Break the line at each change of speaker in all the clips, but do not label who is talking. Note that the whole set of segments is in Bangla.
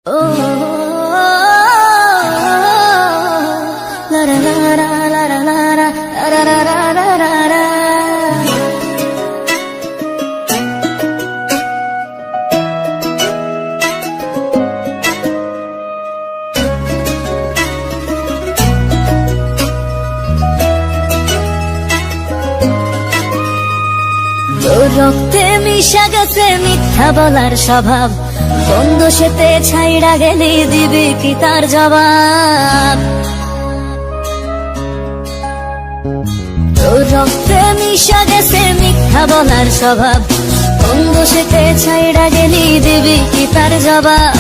রক্তে মিশা গেছে মিথ্যা বলার স্বভাব, বন্ধ সেতে ছাইড়া গেলে দিবে কি তার জবাব? রক্তে মিশা গেছে মিথ্যা বলার স্বভাব, বন্ধ সেতে ছাইড়া গেলে দিবে কি তার জবাব?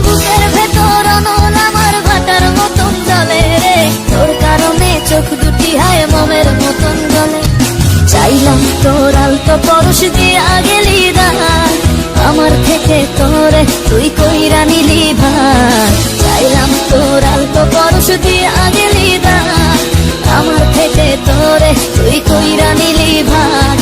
বুকের ভেতর অনল আমার ভাটার মতন জলে রে, তোর কারণে চোখ দুটি হায় মমের মতন জলে। চাইলাম তোর আলতো পরশ দিয়া গেলি দান, আমার থেকে তোরে তুই কইরা নিলি ভান। চাইলাম তোর আলতো পরশ দিয়া গেলি দান, আমার থেকে তোরে তুই কইরা নিলি ভান।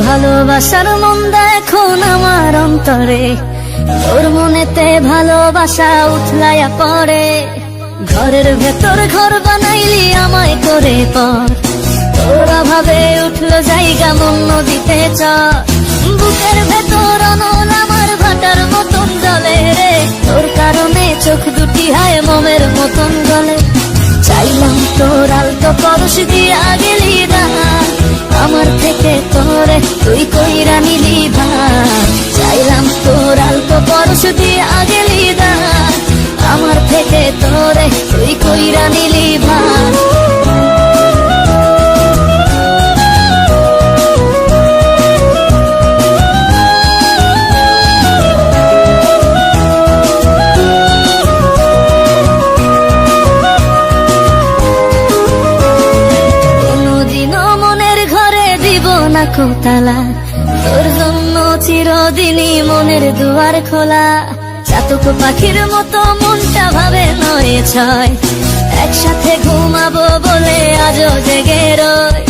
ভালোবাসার মন্দা এখন আমার অন্তরে, তোর মনেতে ভালোবাসা উঠলাইয়া পড়ে। ঘরের ভেতর ঘর বানাইলি আমায় করে পর, তোর অভাবে উঠলো জায়গা মন নদীতে চর। বুকের ভেতর অনল আমার ভাটার মতন জলে রে, তোর কারণে চোখ দুটি হায় মমের মতন গলে। চাইলাম তোর আলতো পরশ দিয়া গেলি দান, আমার থেকে তোরে তুই কইরা নিলি ভান। চাইলাম তোর আলতো পরশ দিয়া গেলি দান, আমার থেকে তোরে তুই কইরা নিলি ভান। কোতালা তোর জন্য চিরদিনই মনের দুয়ার খোলা। চাতক পাখির মতো মনটা ভাবে নয় ছয়, একসাথে ঘুমাবো বলে আজও জেগে রয়।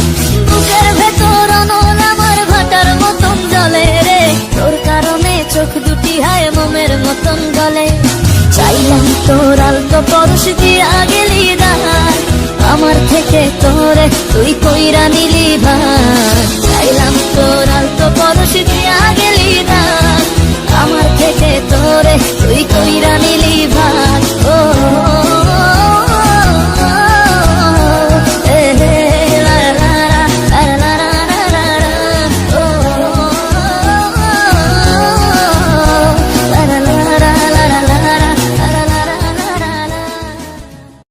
বুকের ভেতর অনল আমার ভাটার মতন জলে রে, তোর কারণে চোখ দুটি হায় মমের মতন গলে। চাইলাম তোর আলতো পরশ দিয়া গেলি দান, আমার থেকে তোরে তুই কইরা নিলি ভান। চাইলাম তোর আলতো পরশ দিয়া গেলি